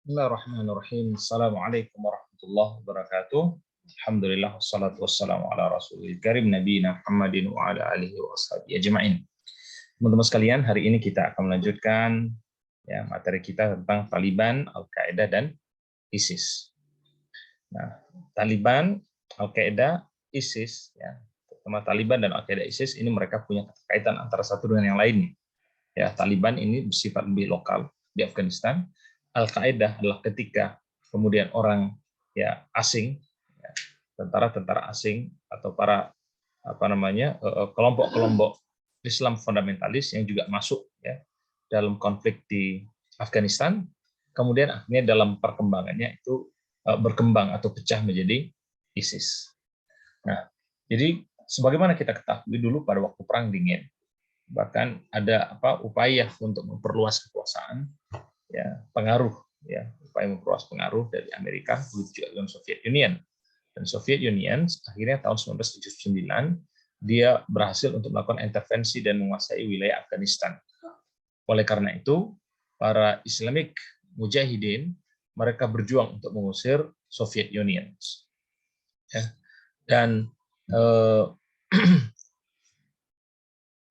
Bismillahirrahmanirrahim. Assalamualaikum warahmatullahi wabarakatuh. Alhamdulillah wassalatu wassalamu ala Rasulil Karim nabiyina Muhammadin wa ala alihi wa ashabihi ajma'in. Teman-teman sekalian, hari ini kita akan melanjutkan materi kita tentang Taliban, Al-Qaeda dan ISIS. Nah, Taliban, Al-Qaeda, ISIS terutama Taliban dan Al-Qaeda ISIS ini mereka punya keterkaitan antara satu dengan yang lainnya. Ya, Taliban ini bersifat lebih lokal di Afghanistan. Al-Qaeda adalah ketika kemudian orang asing, tentara-tentara asing atau para kelompok-kelompok Islam fundamentalis yang juga masuk dalam konflik di Afghanistan, kemudian akhirnya dalam perkembangannya itu berkembang atau pecah menjadi ISIS. Nah, jadi sebagaimana kita ketahui dulu pada waktu Perang Dingin, bahkan ada upaya untuk memperluas kekuasaan, upaya memperluas pengaruh dari Amerika, begitu juga dengan Soviet Union. Dan Soviet Union akhirnya tahun 1979 dia berhasil untuk melakukan intervensi dan menguasai wilayah Afghanistan. Oleh karena itu, para Islamic Mujahidin mereka berjuang untuk mengusir Soviet Union. Dan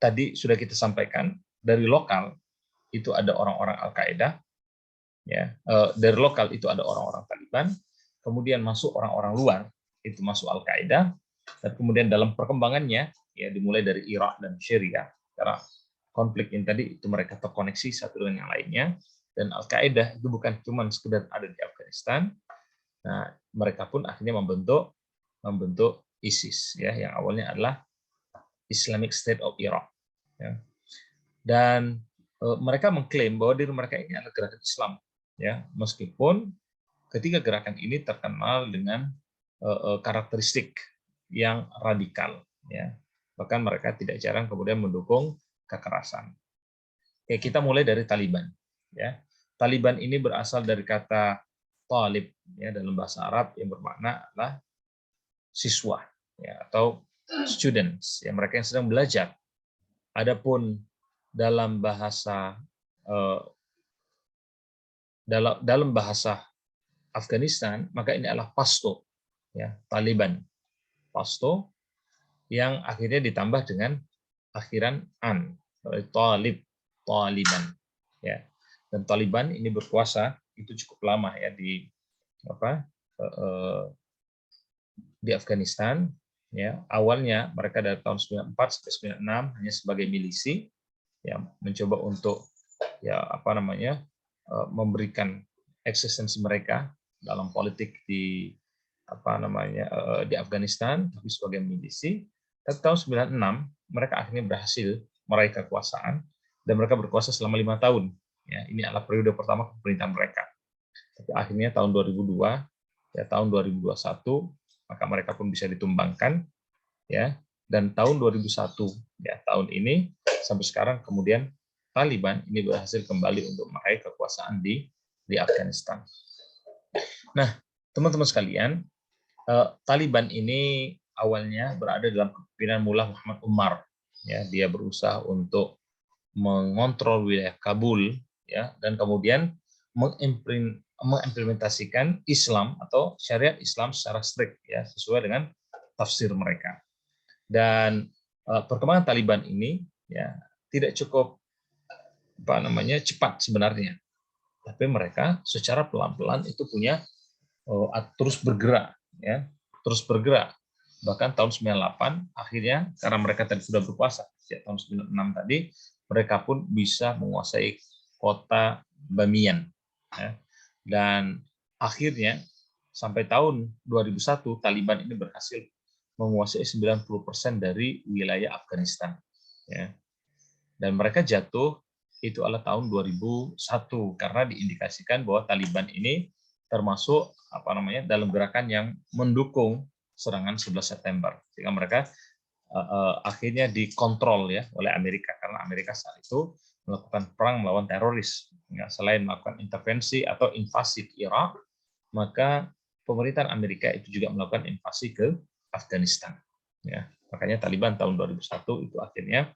tadi sudah kita sampaikan, dari lokal itu ada orang-orang Al-Qaeda, dari lokal itu ada orang-orang Taliban, kemudian masuk orang-orang luar, itu masuk Al-Qaeda, dan kemudian dalam perkembangannya, dimulai dari Irak dan Syria, karena konflik ini tadi itu mereka terkoneksi satu dengan yang lainnya, dan Al-Qaeda itu bukan cuma sekedar ada di Afghanistan, nah mereka pun akhirnya membentuk ISIS, yang awalnya adalah Islamic State of Iraq. Dan mereka mengklaim bahwa diri mereka ini adalah gerakan Islam, meskipun ketiga gerakan ini terkenal dengan karakteristik yang radikal, bahkan mereka tidak jarang kemudian mendukung kekerasan. Kita mulai dari Taliban. Taliban ini berasal dari kata talib, dalam bahasa Arab yang bermakna adalah siswa, atau students, mereka yang sedang belajar. Adapun dalam bahasa Afghanistan, maka ini adalah Pashto, Taliban, Pashto yang akhirnya ditambah dengan akhiran an, Talib, Taliban, Dan Taliban ini berkuasa itu cukup lama di Afghanistan. Awalnya mereka dari tahun 94 sampai 96 hanya sebagai milisi, mencoba untuk memberikan eksistensi mereka dalam politik di di Afghanistan, tapi sebagai milisi. Tapi tahun 96 mereka akhirnya berhasil meraih kekuasaan dan mereka berkuasa selama 5 tahun. Ini adalah periode pertama pemerintahan mereka. Tapi akhirnya tahun 2002, tahun 2021 maka mereka pun bisa ditumbangkan, dan tahun 2001, tahun ini sampai sekarang kemudian Taliban ini berhasil kembali untuk meraih kekuasaan di Afghanistan. Nah, teman-teman sekalian, Taliban ini awalnya berada dalam kepemimpinan Mullah Muhammad Umar. Dia berusaha untuk mengontrol wilayah Kabul, dan kemudian mengimplementasikan Islam atau syariat Islam secara strict, sesuai dengan tafsir mereka. Dan perkembangan Taliban ini tidak cukup cepat sebenarnya, tapi mereka secara pelan-pelan itu punya terus bergerak, bahkan tahun 98 akhirnya karena mereka tadi sudah berkuasa sejak tahun 96 tadi, mereka pun bisa menguasai kota Bamiyan, dan akhirnya sampai tahun 2001 Taliban ini berhasil menguasai 90% dari wilayah Afghanistan, dan mereka jatuh itu adalah tahun 2001 karena diindikasikan bahwa Taliban ini termasuk dalam gerakan yang mendukung serangan 11 September, sehingga mereka akhirnya dikontrol oleh Amerika, karena Amerika saat itu melakukan perang melawan teroris. Selain melakukan intervensi atau invasi ke Irak, maka pemerintahan Amerika itu juga melakukan invasi ke Afghanistan. Makanya Taliban tahun 2001 itu akhirnya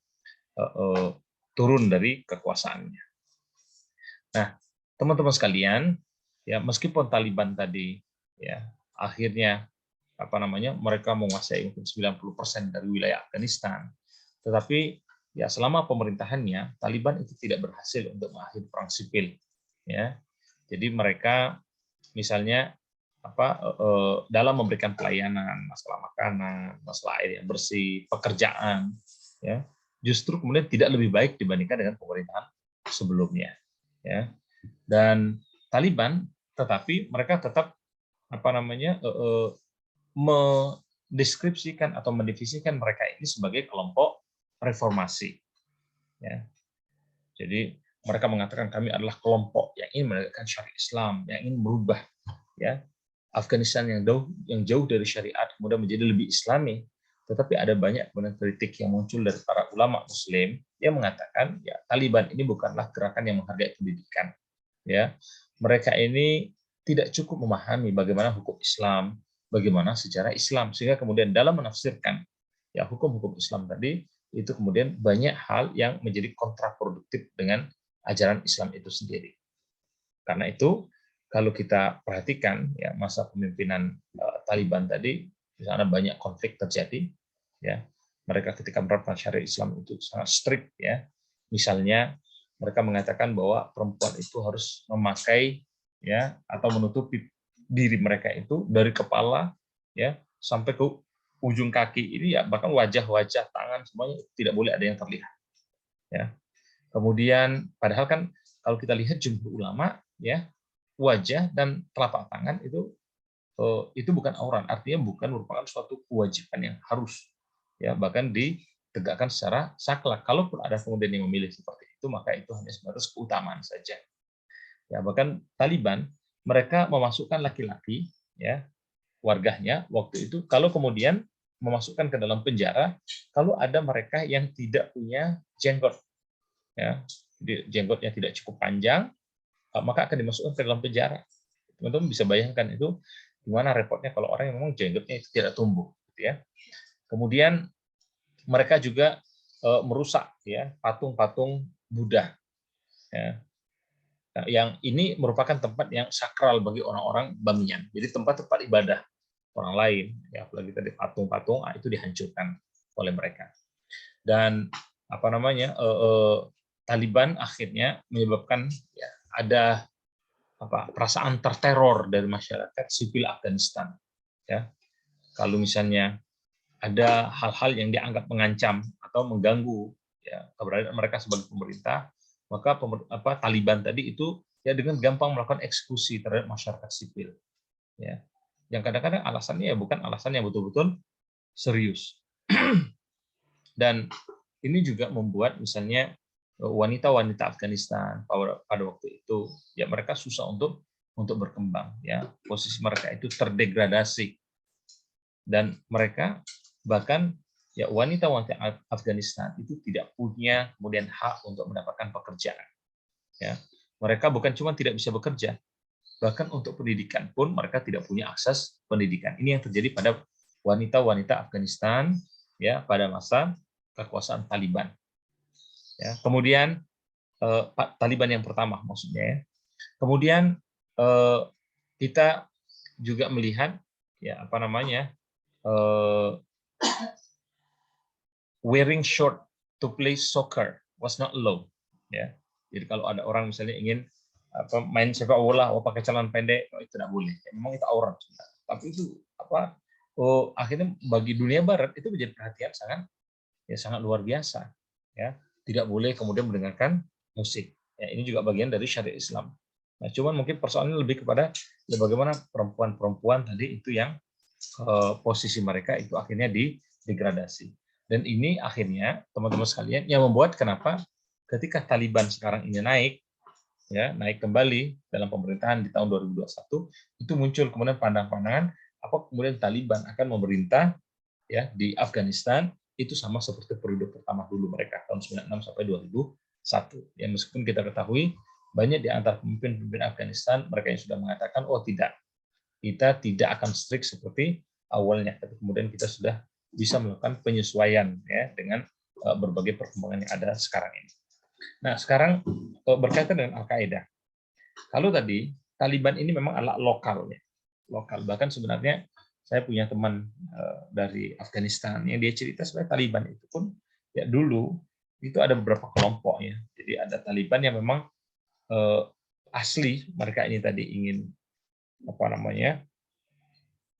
turun dari kekuasaannya. Nah, teman-teman sekalian, ya meskipun Taliban tadi ya akhirnya mereka menguasai mungkin 90% dari wilayah Afghanistan, tetapi ya selama pemerintahannya Taliban itu tidak berhasil untuk mengakhiri perang sipil, ya. Jadi mereka misalnya dalam memberikan pelayanan, masalah makanan, masalah air yang bersih, pekerjaan, ya justru kemudian tidak lebih baik dibandingkan dengan pemerintahan sebelumnya, ya. Dan Taliban, tetapi mereka tetap mendeskripsikan atau mendefinisikan mereka ini sebagai kelompok reformasi, ya. Jadi mereka mengatakan kami adalah kelompok yang ingin menegakkan syariat Islam, yang ingin merubah ya Afghanistan yang jauh dari syariat kemudian menjadi lebih Islami. Tetapi ada banyak kritik yang muncul dari para ulama Muslim yang mengatakan ya Taliban ini bukanlah gerakan yang menghargai pendidikan. Ya, mereka ini tidak cukup memahami bagaimana hukum Islam, bagaimana sejarah Islam, sehingga kemudian dalam menafsirkan ya hukum-hukum Islam tadi itu kemudian banyak hal yang menjadi kontraproduktif dengan ajaran Islam itu sendiri. Karena itu kalau kita perhatikan ya masa kepemimpinan Taliban tadi di sana banyak konflik terjadi, ya mereka ketika menerapkan syariat Islam itu sangat strict, ya misalnya mereka mengatakan bahwa perempuan itu harus memakai ya atau menutupi diri mereka itu dari kepala ya sampai ke ujung kaki ini ya, bahkan wajah-wajah, tangan semuanya tidak boleh ada yang terlihat, ya. Kemudian padahal kan kalau kita lihat jumhur ulama ya wajah dan telapak tangan itu bukan aurat, artinya bukan merupakan suatu kewajiban yang harus ya bahkan ditegakkan secara saklek. Kalaupun ada kemudian yang memilih seperti itu, maka itu hanya sebatas keutamaan saja. Ya bahkan Taliban mereka memasukkan laki-laki ya warganya waktu itu kalau kemudian memasukkan ke dalam penjara kalau ada mereka yang tidak punya jenggot, ya jenggotnya tidak cukup panjang, maka akan dimasukkan ke dalam penjara. Teman-teman bisa bayangkan itu gimana repotnya kalau orang yang memang jenggotnya itu tidak tumbuh, gitu ya. Kemudian mereka juga merusak ya patung-patung Buddha, ya. Nah, yang ini merupakan tempat yang sakral bagi orang-orang Bamiyan. Jadi tempat-tempat ibadah orang lain, ya apalagi tadi patung-patung itu dihancurkan oleh mereka. Dan Taliban akhirnya menyebabkan ya, ada perasaan terteror dari masyarakat sipil Afghanistan. Ya, kalau misalnya ada hal-hal yang dianggap mengancam atau mengganggu ya keberadaan mereka sebagai pemerintah, maka Taliban tadi itu ya dengan gampang melakukan eksekusi terhadap masyarakat sipil. Ya, yang kadang-kadang alasannya ya bukan alasan yang betul-betul serius. Dan ini juga membuat misalnya wanita-wanita Afghanistan pada waktu itu ya mereka susah untuk berkembang, ya posisi mereka itu terdegradasi dan mereka bahkan ya wanita-wanita Afghanistan itu tidak punya kemudian hak untuk mendapatkan pekerjaan, ya mereka bukan cuma tidak bisa bekerja, bahkan untuk pendidikan pun mereka tidak punya akses pendidikan. Ini yang terjadi pada wanita-wanita Afghanistan ya pada masa kekuasaan Taliban. Ya, kemudian Taliban yang pertama maksudnya ya. Kemudian kita juga melihat ya wearing short to play soccer was not allowed, ya. Jadi kalau ada orang misalnya ingin main sepak bola pakai celana pendek, itu tidak boleh. Ya, memang itu aurat. Tapi itu akhirnya bagi dunia barat itu menjadi perhatian sangat luar biasa, ya. Tidak boleh kemudian mendengarkan musik. Ya, ini juga bagian dari syariat Islam. Nah, cuman mungkin persoalannya lebih kepada ya bagaimana perempuan-perempuan tadi itu yang posisi mereka itu akhirnya degradasi. Dan ini akhirnya teman-teman sekalian yang membuat kenapa ketika Taliban sekarang ini naik kembali dalam pemerintahan di tahun 2021 itu muncul kemudian pandangan-pandangan apa kemudian Taliban akan memerintah ya di Afghanistan itu sama seperti periode pertama dulu mereka tahun 96 sampai 2001. Ya meskipun kita ketahui banyak di antara pemimpin Afghanistan mereka yang sudah mengatakan oh tidak, kita tidak akan strict seperti awalnya, tapi kemudian kita sudah bisa melakukan penyesuaian ya dengan berbagai perkembangan yang ada sekarang ini. Nah, sekarang berkaitan dengan Al-Qaeda. Kalau tadi Taliban ini memang adalah lokal ya. Lokal. Bahkan sebenarnya saya punya teman dari Afghanistan yang dia cerita sebenarnya Taliban itu pun ya dulu itu ada beberapa kelompok ya. Jadi ada Taliban yang memang asli mereka ini tadi ingin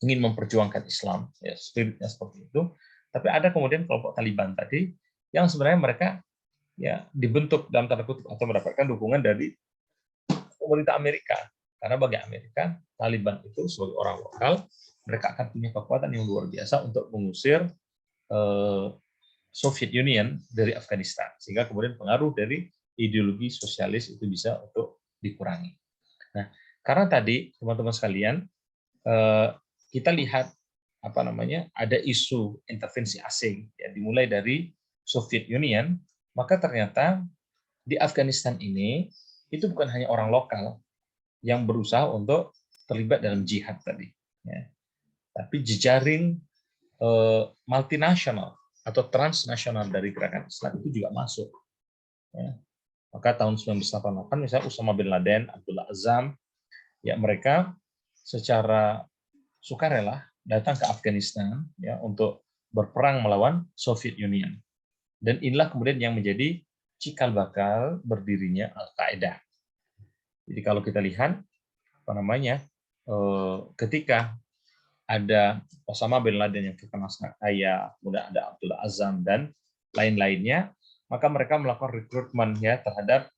ingin memperjuangkan Islam, ya spiritnya seperti itu. Tapi ada kemudian kelompok Taliban tadi yang sebenarnya mereka ya dibentuk dalam tanda kutip atau mendapatkan dukungan dari pemerintah Amerika. Karena bagi Amerika, Taliban itu sebagai orang lokal, mereka akan punya kekuatan yang luar biasa untuk mengusir Soviet Union dari Afghanistan, sehingga kemudian pengaruh dari ideologi sosialis itu bisa untuk dikurangi. Nah, karena tadi teman-teman sekalian kita lihat ada isu intervensi asing ya dimulai dari Soviet Union, maka ternyata di Afghanistan ini itu bukan hanya orang lokal yang berusaha untuk terlibat dalam jihad tadi ya, tapi jejaring multinasional atau transnasional dari gerakan Islam itu juga masuk ya. Maka tahun 1988 misalnya Osama bin Laden, Abdullah Azzam ya, mereka secara sukarela datang ke Afghanistan ya untuk berperang melawan Soviet Union. Dan inilah kemudian yang menjadi cikal bakal berdirinya Al-Qaeda. Jadi kalau kita lihat ketika ada Osama bin Laden yang terkenal sangat kaya, kemudian ada Abdullah Azzam dan lain-lainnya, maka mereka melakukan rekrutmen ya terhadap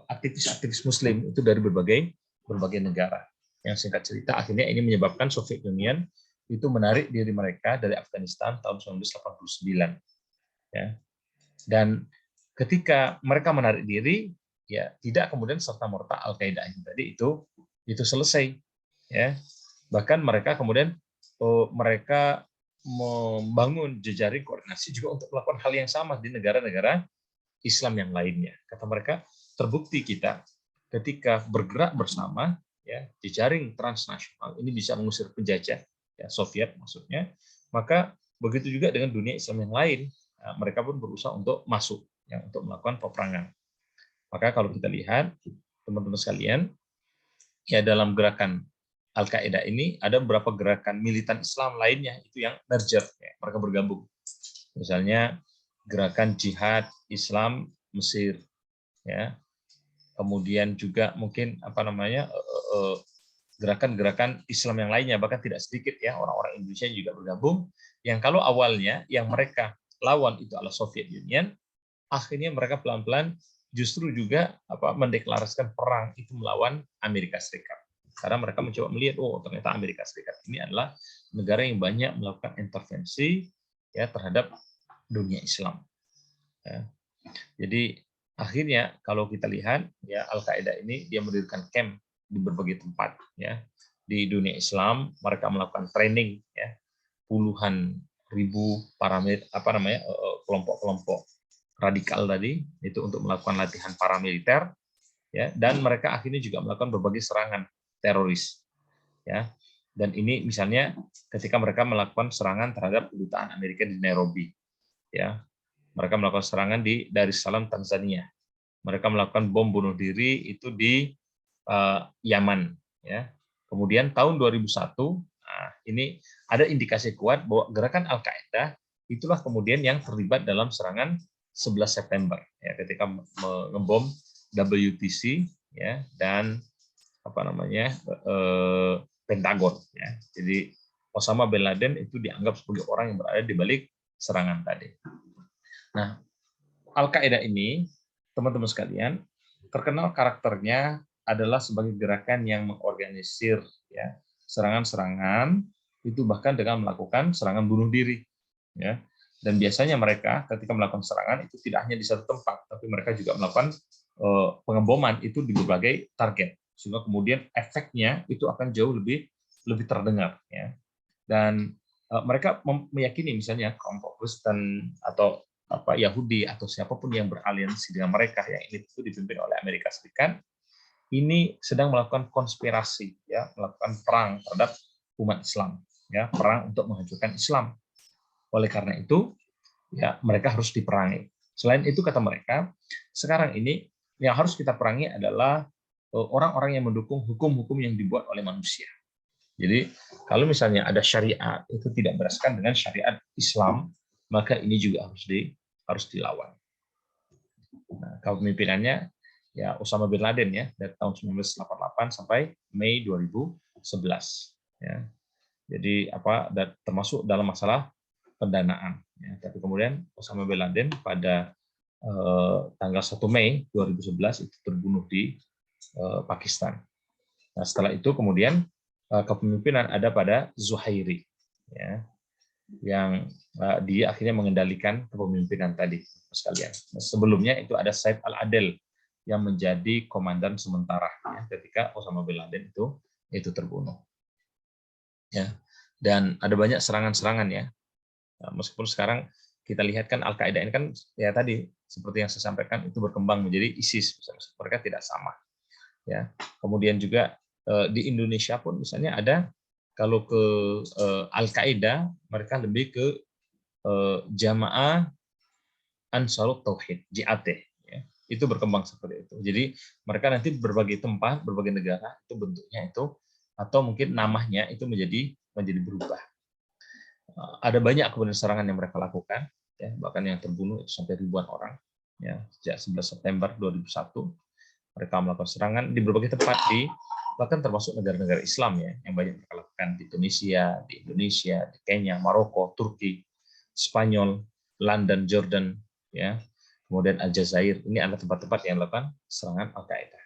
aktivis-aktivis Muslim itu dari berbagai negara. Yang singkat cerita akhirnya ini menyebabkan Soviet Union itu menarik diri mereka dari Afghanistan tahun 1989. Ya. Dan ketika mereka menarik diri, ya tidak kemudian serta-merta Al-Qaeda tadi itu selesai. Ya. Bahkan mereka kemudian mereka membangun jejaring koordinasi juga untuk melakukan hal yang sama di negara-negara Islam yang lainnya. Kata mereka, terbukti kita ketika bergerak bersama, ya jejaring transnasional ini bisa mengusir penjajah, ya Soviet maksudnya, maka begitu juga dengan dunia Islam yang lain, ya, mereka pun berusaha untuk masuk, ya, untuk melakukan peperangan. Maka kalau kita lihat, teman-teman sekalian, ya dalam gerakan Al-Qaeda ini ada beberapa gerakan militan Islam lainnya itu yang merger, ya, mereka bergabung. Misalnya gerakan jihad Islam Mesir, ya. Kemudian juga mungkin gerakan-gerakan Islam yang lainnya, bahkan tidak sedikit ya orang-orang Indonesia juga bergabung. Yang kalau awalnya yang mereka lawan itu adalah Soviet Union, akhirnya mereka pelan-pelan justru juga mendeklarasikan perang itu melawan Amerika Serikat. Karena mereka mencoba melihat, oh ternyata Amerika Serikat ini adalah negara yang banyak melakukan intervensi ya terhadap dunia Islam. Ya. Jadi akhirnya kalau kita lihat ya Al-Qaeda ini dia mendirikan camp di berbagai tempat ya di dunia Islam. Mereka melakukan training ya puluhan ribu kelompok-kelompok radikal tadi itu untuk melakukan latihan paramiliter ya, dan mereka akhirnya juga melakukan berbagai serangan teroris ya. Dan ini misalnya ketika mereka melakukan serangan terhadap kedutaan Amerika di Nairobi ya, mereka melakukan serangan di Dar es Salaam Tanzania, mereka melakukan bom bunuh diri itu di Yaman ya. Kemudian tahun 2001 ini ada indikasi kuat bahwa gerakan Al-Qaeda itulah kemudian yang terlibat dalam serangan 11 September ya, ketika mengebom WTC ya dan Pentagon ya. Jadi Osama bin Laden itu dianggap sebagai orang yang berada di balik serangan tadi. Nah, Al-Qaeda ini teman-teman sekalian terkenal karakternya adalah sebagai gerakan yang mengorganisir ya serangan-serangan itu bahkan dengan melakukan serangan bunuh diri ya. Dan biasanya mereka ketika melakukan serangan itu tidak hanya di satu tempat, tapi mereka juga melakukan pengeboman itu di berbagai target, sehingga kemudian efeknya itu akan jauh lebih terdengar ya. Dan mereka meyakini misalnya kelompok Kristen atau Yahudi atau siapapun yang beraliansi dengan mereka yang ini itu dipimpin oleh Amerika Serikat ini sedang melakukan konspirasi ya, melakukan perang terhadap umat Islam ya, perang untuk menghancurkan Islam. Oleh karena itu ya mereka harus diperangi. Selain itu kata mereka, sekarang ini yang harus kita perangi adalah orang-orang yang mendukung hukum-hukum yang dibuat oleh manusia. Jadi kalau misalnya ada syariat itu tidak berdasarkan dengan syariat Islam, maka ini juga harus dilawan. Nah, kepemimpinannya ya Osama bin Laden ya dari tahun 1988 sampai Mei 2011 ya. Jadi termasuk dalam masalah pendanaan ya. Tapi kemudian Osama bin Laden pada tanggal 1 Mei 2011 itu terbunuh di Pakistan. Nah, setelah itu kemudian kepemimpinan ada pada Zuhairi ya, yang dia akhirnya mengendalikan kepemimpinan tadi sekalian. Sebelumnya itu ada Saif al-Adil yang menjadi komandan sementara ya, ketika Osama bin Laden itu terbunuh. Ya. Dan ada banyak serangan-serangan ya. Meskipun sekarang kita lihat kan Al-Qaeda ini kan ya tadi seperti yang saya sampaikan itu berkembang menjadi ISIS, mereka tidak sama. Ya. Kemudian juga di Indonesia pun misalnya ada kalau ke Al-Qaeda mereka lebih ke Jamaah Ansarut Tauhid (JAT) ya. Itu berkembang seperti itu. Jadi mereka nanti berbagai tempat, berbagai negara itu bentuknya itu atau mungkin namanya itu menjadi berubah. Ada banyak kemudian serangan yang mereka lakukan ya, bahkan yang terbunuh itu sampai ribuan orang ya sejak 11 September 2001 mereka melakukan serangan di berbagai tempat bahkan termasuk negara-negara Islam ya yang banyak mereka lakukan di Tunisia, di Indonesia, di Kenya, Maroko, Turki, Spanyol, London, Jordan ya. Kemudian Aljazair, ini adalah tempat-tempat yang melakukan serangan Al-Qaeda.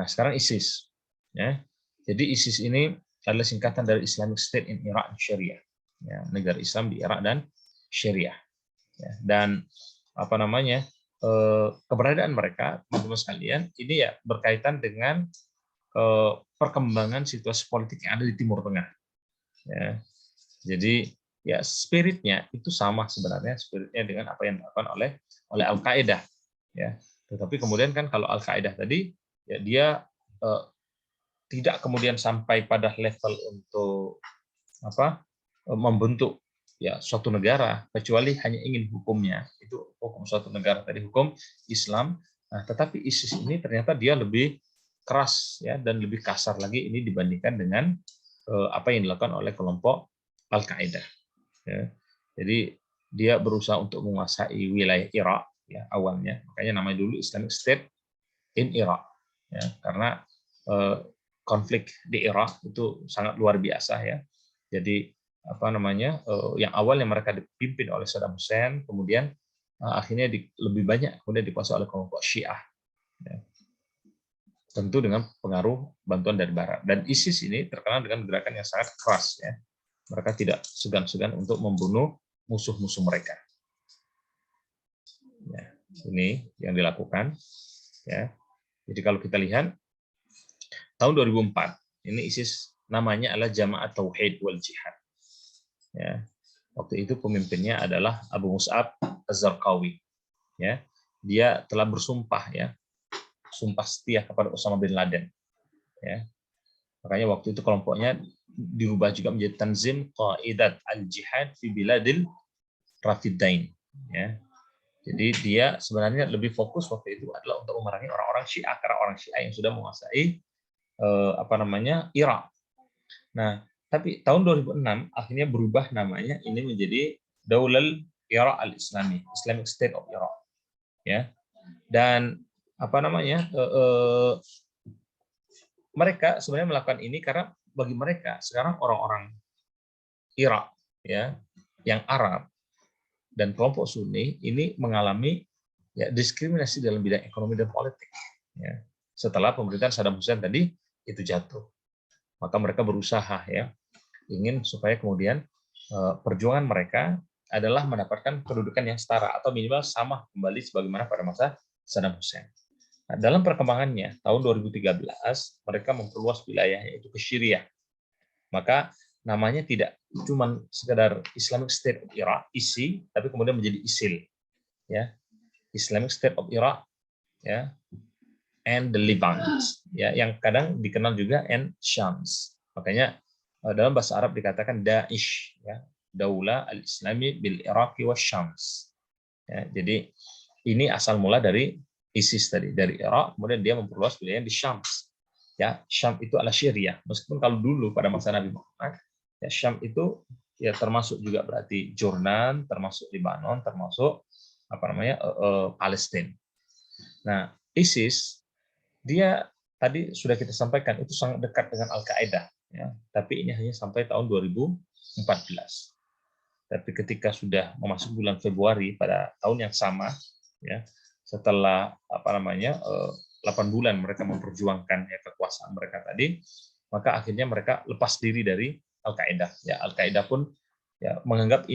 Nah, sekarang ISIS ya. Jadi ISIS ini adalah singkatan dari Islamic State in Iraq and Syria. Ya, negara Islam di Irak dan Syria. Ya, dan keberadaan mereka, teman-teman sekalian, ini ya berkaitan dengan perkembangan situasi politik yang ada di Timur Tengah. Ya, jadi ya spiritnya itu sama sebenarnya spiritnya dengan apa yang dilakukan oleh Al-Qaeda. Ya, tetapi kemudian kan kalau Al-Qaeda tadi ya dia tidak kemudian sampai pada level untuk membentuk ya suatu negara, kecuali hanya ingin hukumnya itu hukum suatu negara tadi hukum Islam. Nah, tetapi ISIS ini ternyata dia lebih keras ya dan lebih kasar lagi ini dibandingkan dengan apa yang dilakukan oleh kelompok Al-Qaeda. Ya. Jadi dia berusaha untuk menguasai wilayah Irak ya awalnya, makanya namanya dulu Islamic State in Iraq ya karena konflik di Irak itu sangat luar biasa ya. Jadi yang awalnya mereka dipimpin oleh Saddam Hussein, kemudian akhirnya lebih banyak kemudian dikuasai oleh kelompok Syiah. Ya. Tentu dengan pengaruh bantuan dari Barat. Dan ISIS ini terkenal dengan gerakan yang sangat keras ya. Mereka tidak segan-segan untuk membunuh musuh-musuh mereka. Ya, ini yang dilakukan ya. Jadi kalau kita lihat tahun 2004 ini ISIS namanya adalah Jamaah Tauhid wal Jihad. Ya, waktu itu pemimpinnya adalah Abu Mus'ab Az-Zarqawi. Ya, dia telah bersumpah ya, sumpah setia kepada Osama bin Laden. Ya, makanya waktu itu kelompoknya dirubah juga menjadi Tanzim Qaidat al-Jihad fi Biladil Rafidain. Ya, jadi dia sebenarnya lebih fokus waktu itu adalah untuk memerangi orang-orang Syiah karena orang Syiah yang sudah menguasai Irak. Nah, tapi tahun 2006 akhirnya berubah namanya ini menjadi Daulal Iraq al-Islami, Islamic State of Iraq. Ya. Dan mereka sebenarnya melakukan ini karena bagi mereka sekarang orang-orang Irak ya yang Arab dan kelompok Sunni ini mengalami ya diskriminasi dalam bidang ekonomi dan politik. Ya. Setelah pemerintahan Saddam Hussein tadi itu jatuh, maka mereka berusaha ya ingin supaya kemudian perjuangan mereka adalah mendapatkan kedudukan yang setara atau minimal sama kembali sebagaimana pada masa Saddam Hussein. Nah, dalam perkembangannya tahun 2013 mereka memperluas wilayahnya itu ke Syria. Maka namanya tidak cuma sekedar Islamic State of Iraq (ISI), tapi kemudian menjadi ISIL. Ya. Islamic State of Iraq ya and the Levant ya yang kadang dikenal juga and Shams. Makanya dalam bahasa Arab dikatakan Daesh ya, Daulah al-Islami bil Iraqi wa Syams. Ya, jadi ini asal mula dari ISIS tadi dari Irak, kemudian dia memperluas wilayahnya di Syam. Ya, Syam itu adalah Syria. Meskipun kalau dulu pada masa Nabi Muhammad, ya Syam itu ya termasuk juga berarti Jordan, termasuk Lebanon, termasuk Palestina. Nah, ISIS dia tadi sudah kita sampaikan itu sangat dekat dengan Al-Qaeda, ya. Tapi ini hanya sampai tahun 2014. Tapi ketika sudah memasuki bulan Februari pada tahun yang sama, ya, setelah 8 bulan mereka memperjuangkan ya, kekuasaan mereka tadi, maka akhirnya mereka lepas diri dari Al-Qaeda. Ya, Al-Qaeda pun ya menganggap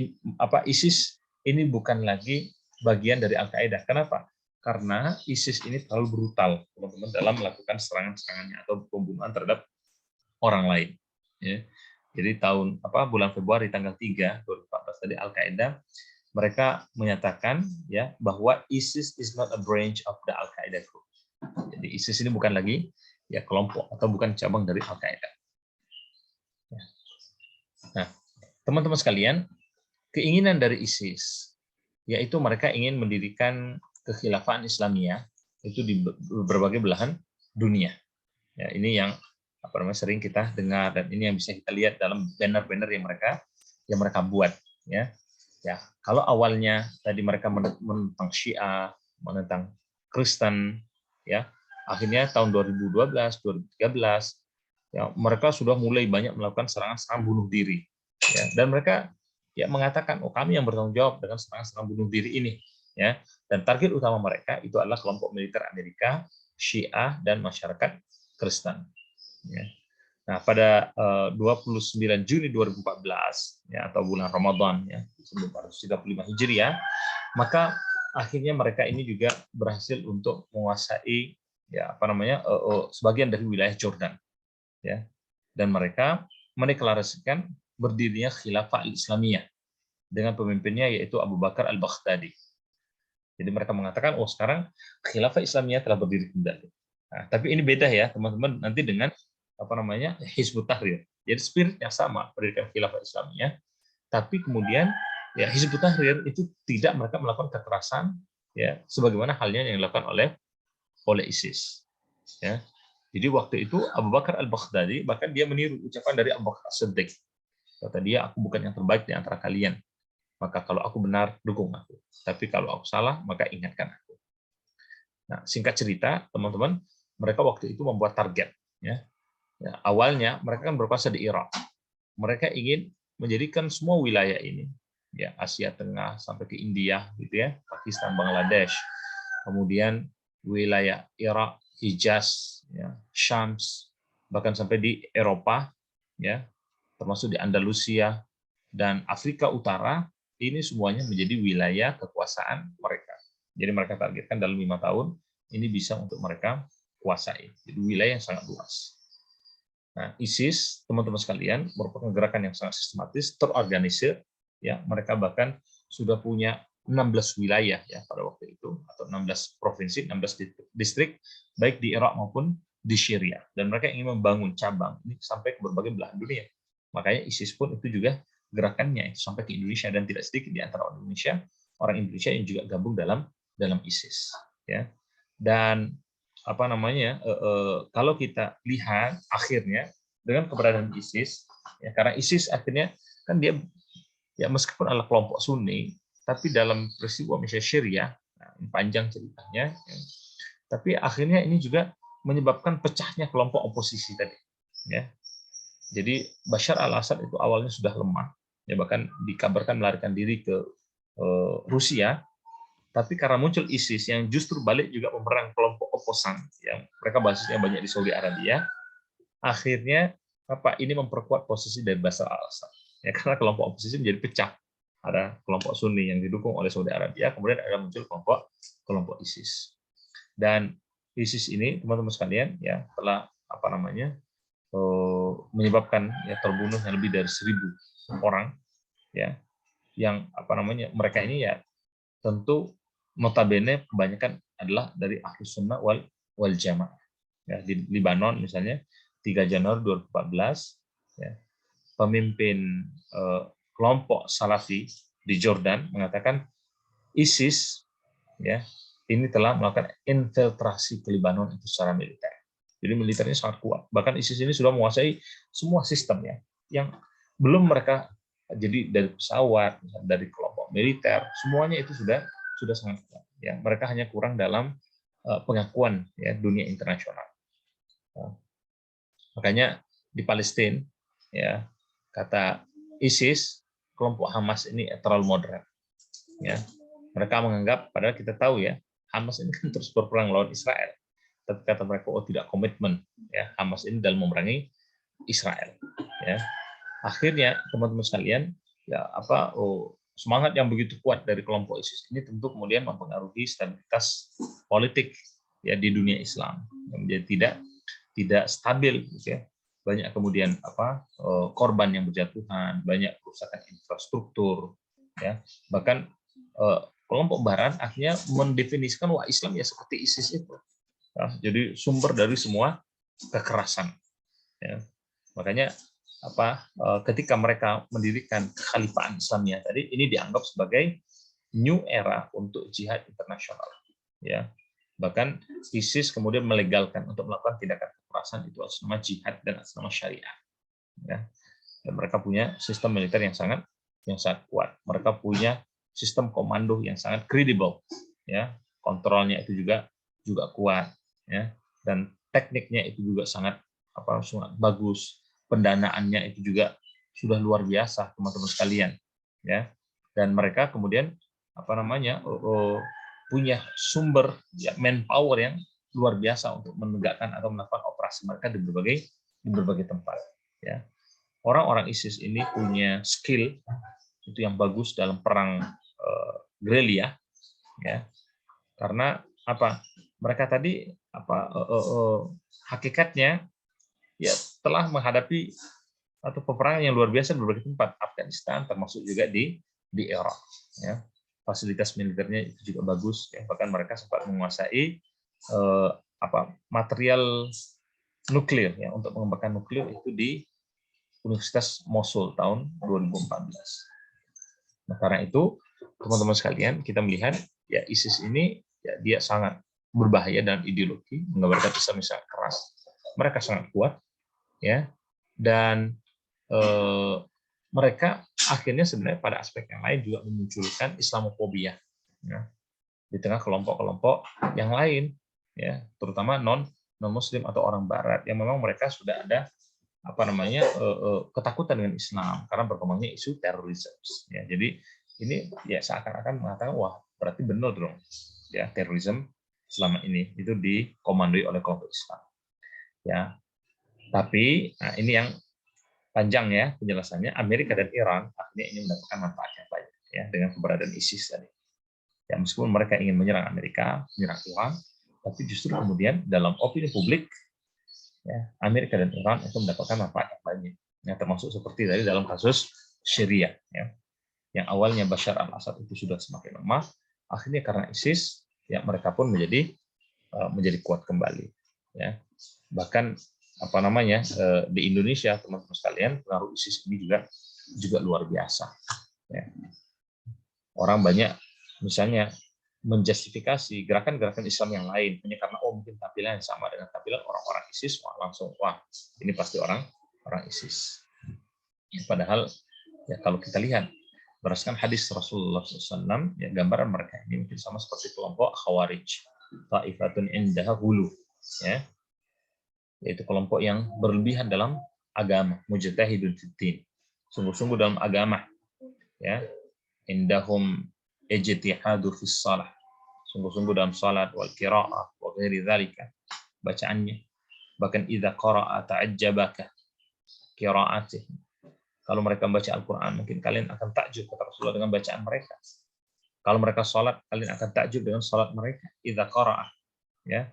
ISIS ini bukan lagi bagian dari Al-Qaeda. Kenapa? Karena ISIS ini terlalu brutal, teman-teman, dalam melakukan serangan-serangannya atau pembunuhan terhadap orang lain. Ya. Jadi bulan Februari tanggal 3 2014 tadi Al-Qaeda mereka menyatakan ya bahwa ISIS is not a branch of the Al-Qaeda group. Jadi ISIS ini bukan lagi ya kelompok atau bukan cabang dari Al-Qaeda. Nah, teman-teman sekalian, keinginan dari ISIS yaitu mereka ingin mendirikan kekhilafaan Islamiyah itu di berbagai belahan dunia. Ya, ini yang sering kita dengar dan ini yang bisa kita lihat dalam banner-banner yang mereka buat, ya. Ya, kalau awalnya tadi mereka menentang Syiah, menentang Kristen, ya, akhirnya tahun 2012, 2013, ya, mereka sudah mulai banyak melakukan serangan-serangan bunuh diri, ya, dan mereka ya mengatakan, oh kami yang bertanggung jawab dengan serangan-serangan bunuh diri ini, ya, dan target utama mereka itu adalah kelompok militer Amerika, Syiah, dan masyarakat Kristen. Ya. Nah, pada 29 Juni 2014 ya, atau bulan Ramadan ya 1435 Hijriah, maka akhirnya mereka ini juga berhasil untuk menguasai ya sebagian dari wilayah Jordan, ya, dan mereka mendeklarasikan berdirinya Khilafah Islamiyah dengan pemimpinnya yaitu Abu Bakar al-Baghdadi. Jadi mereka mengatakan, oh sekarang Khilafah Islamiyah telah berdiri kembali. Nah, tapi ini beda ya teman-teman nanti dengan Hizbut Tahrir. Jadi spiritnya sama, pendidikan khilafah Islamiyah, tapi kemudian ya Hizbut Tahrir itu tidak mereka melakukan kekerasan ya sebagaimana halnya yang dilakukan oleh ISIS. Ya. Jadi waktu itu Abu Bakar al-Baghdadi bahkan dia meniru ucapan dari Abu Bakar As-Siddiq. Kata dia, aku bukan yang terbaik di antara kalian. Maka kalau aku benar, dukung aku. Tapi kalau aku salah, maka ingatkan aku. Nah, singkat cerita, teman-teman, mereka waktu itu membuat target, ya. Ya, awalnya mereka kan berkuasa di Irak. Mereka ingin menjadikan semua wilayah ini, ya Asia Tengah sampai ke India, gitu ya, Pakistan, Bangladesh, kemudian wilayah Irak, Hijaz, ya, Syams, bahkan sampai di Eropa, ya, termasuk di Andalusia dan Afrika Utara, ini semuanya menjadi wilayah kekuasaan mereka. Jadi mereka targetkan dalam 5 tahun ini bisa untuk mereka kuasai. Jadi wilayah yang sangat luas. Nah, ISIS, teman-teman sekalian, merupakan gerakan yang sangat sistematis, terorganisir, ya. Mereka bahkan sudah punya 16 wilayah ya pada waktu itu, atau 16 provinsi, 16 distrik, baik di Irak maupun di Syria. Dan mereka ingin membangun cabang ini sampai ke berbagai belahan dunia. Makanya ISIS pun itu juga gerakannya itu sampai ke Indonesia, dan tidak sedikit di antara orang Indonesia yang juga gabung dalam ISIS, ya. Dan kalau kita lihat akhirnya dengan keberadaan ISIS, ya, karena ISIS akhirnya kan dia ya meskipun adalah kelompok Sunni, tapi dalam peristiwa misalnya Syria, nah, panjang ceritanya, ya, tapi akhirnya ini juga menyebabkan pecahnya kelompok oposisi tadi, ya. Jadi Bashar al-Assad itu awalnya sudah lemah, ya, bahkan dikabarkan melarikan diri ke Rusia. Tapi karena muncul ISIS yang justru balik juga memerang kelompok oposan yang mereka basisnya banyak di Saudi Arabia, akhirnya ini memperkuat posisi dari Bashar al-Assad. Ya, karena kelompok oposisi menjadi pecah. Ada kelompok Sunni yang didukung oleh Saudi Arabia, kemudian ada muncul kelompok ISIS. Dan ISIS ini, teman-teman sekalian, ya telah menyebabkan ya terbunuhnya lebih dari 1.000 orang, ya, yang mereka ini ya tentu notabene kebanyakan adalah dari Ahlus Sunnah wal Jamaah. Ya, di Lebanon misalnya 3 Januari 2014, ya, pemimpin kelompok Salafi di Jordan mengatakan ISIS ya ini telah melakukan infiltrasi ke Lebanon itu secara militer. Jadi militernya sangat kuat. Bahkan ISIS ini sudah menguasai semua sistemnya yang belum mereka, jadi dari pesawat, dari kelompok militer, semuanya itu sudah sangat kuat. Ya, mereka hanya kurang dalam pengakuan ya dunia internasional. Makanya di Palestina ya kata ISIS, kelompok Hamas ini terlalu moderat. Ya, mereka menganggap, padahal kita tahu ya Hamas ini kan terus berperang melawan Israel. Tapi kata mereka, oh tidak komitmen ya Hamas ini dalam memerangi Israel. Ya, akhirnya teman-teman sekalian ya semangat yang begitu kuat dari kelompok ISIS ini tentu kemudian mempengaruhi stabilitas politik ya di dunia Islam yang menjadi tidak stabil gitu ya. Banyak kemudian korban yang berjatuhan, banyak kerusakan infrastruktur ya. Bahkan kelompok barat akhirnya mendefinisikan wah Islam ya seperti ISIS itu. Ya, jadi sumber dari semua kekerasan. Ya. Makanya ketika mereka mendirikan kekhalifahan Islamnya tadi, ini dianggap sebagai new era untuk jihad internasional. Ya. Bahkan ISIS kemudian melegalkan untuk melakukan tindakan kekerasan itu atas nama jihad dan atas nama syariah. Ya. Dan mereka punya sistem militer yang sangat kuat. Mereka punya sistem komando yang sangat kredibel. Ya. Kontrolnya itu juga kuat. Ya. Dan tekniknya itu juga sangat bagus. Pendanaannya itu juga sudah luar biasa, teman-teman sekalian. Ya. Dan mereka kemudian punya sumber ya manpower yang luar biasa untuk menegakkan atau melakukan operasi mereka di berbagai tempat. Ya. Orang-orang ISIS ini punya skill itu yang bagus dalam perang gerilya, ya. Karena mereka tadi hakikatnya ya telah menghadapi atau peperangan yang luar biasa di berbagai tempat, Afghanistan termasuk juga di Irak. Ya. Fasilitas militernya itu juga bagus, ya. Bahkan mereka sempat menguasai material nuklir ya untuk mengembangkan nuklir itu di Universitas Mosul tahun 2014. Nah, karena itu teman-teman sekalian kita melihat ya ISIS ini ya dia sangat berbahaya dan ideologi, menggambarkan Islam sangat keras. Mereka sangat kuat ya, dan mereka akhirnya sebenarnya pada aspek yang lain juga memunculkan Islamofobia ya, di tengah kelompok-kelompok yang lain ya, terutama non Muslim atau orang Barat yang memang mereka sudah ada ketakutan dengan Islam karena berkembangnya isu terorisme ya. Jadi ini ya seakan-akan mengatakan wah berarti benar dong ya terorisme selama ini itu dikomandoi oleh kelompok Islam ya. Tapi ini yang panjang ya penjelasannya. Amerika dan Iran akhirnya ini mendapatkan manfaat yang banyak ya dengan keberadaan ISIS tadi. Ya meskipun mereka ingin menyerang Amerika, menyerang Iran, tapi justru kemudian dalam opini publik ya Amerika dan Iran itu mendapatkan manfaat yang banyak. Ya, termasuk seperti tadi dalam kasus Syria ya. Yang awalnya Bashar al-Assad itu sudah semakin lemah, akhirnya karena ISIS ya mereka pun menjadi kuat kembali ya. Bahkan di Indonesia teman-teman sekalian pengaruh ISIS ini juga luar biasa ya. Orang banyak misalnya menjustifikasi gerakan-gerakan Islam yang lain hanya karena mungkin tampilan yang sama dengan tampilan orang-orang ISIS, langsung ini pasti orang ISIS ya, padahal ya kalau kita lihat berdasarkan hadis Rasulullah SAW ya gambaran mereka ini mungkin sama seperti kelompok Khawarij, ta'ifatun indaha ghulu ya, yaitu kelompok yang berlebihan dalam agama, mujtahidun fiddin, sungguh-sungguh dalam agama ya, indahum ijtihadu fis shalah, sungguh-sungguh dalam salat wal qiraah wa ghairi dzalika, bacaannya. Bahkan idza qara'a ta'ajjabaka qira'atih, kalau mereka membaca Al-Qur'an mungkin kalian akan takjub kata Rasulullah dengan bacaan mereka. Kalau mereka salat kalian akan takjub dengan salat mereka. Idza qara'a ya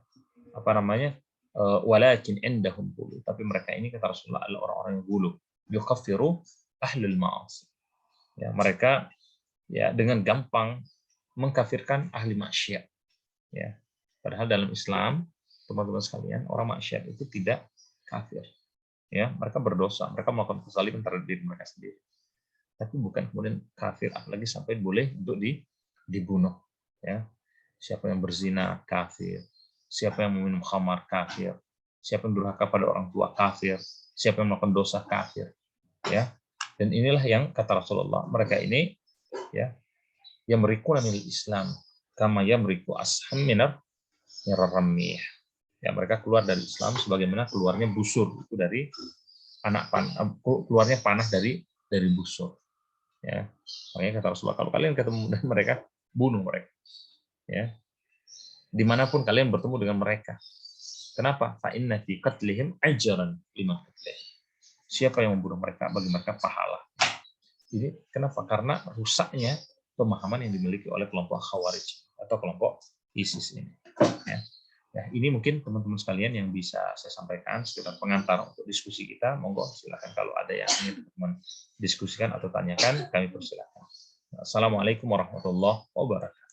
walakin indahum ghulu, tapi mereka ini kata Rasulullah adalah orang-orang yang ghulu, yukaffiru ahlul ma'asi. Ya, mereka ya dengan gampang mengkafirkan ahli maksiat. Ya. Padahal dalam Islam, teman-teman sekalian, orang maksiat itu tidak kafir. Ya, mereka berdosa, mereka melakukan kezaliman terhadap diri mereka sendiri. Tapi bukan kemudian kafir, apalagi sampai boleh untuk dibunuh. Ya. Siapa yang berzina kafir, siapa yang meminum khamar kafir, siapa yang durhaka pada orang tua kafir, siapa yang melakukan dosa kafir, ya. Dan inilah yang kata Rasulullah, mereka ini ya yang merikuna minal Islam kama yamriku asham minar ramiyah. Ya, mereka keluar dari Islam sebagaimana keluarnya busur itu dari keluarnya panah dari busur. Ya, makanya kata Rasulullah, kalau kalian ketemu dengan mereka, bunuh mereka. Ya, dimanapun kalian bertemu dengan mereka. Kenapa? Fa inna fi qatlihim ajran lima qatlihim. Siapa yang membunuh mereka, bagi mereka pahala. Ini kenapa? Karena rusaknya pemahaman yang dimiliki oleh kelompok Khawarij atau kelompok ISIS ini. Ya. Nah, ini mungkin teman-teman sekalian yang bisa saya sampaikan sekitar pengantar untuk diskusi kita. Monggo silakan kalau ada yang ingin teman-teman diskusikan atau tanyakan, kami persilakan. Assalamualaikum warahmatullahi wabarakatuh.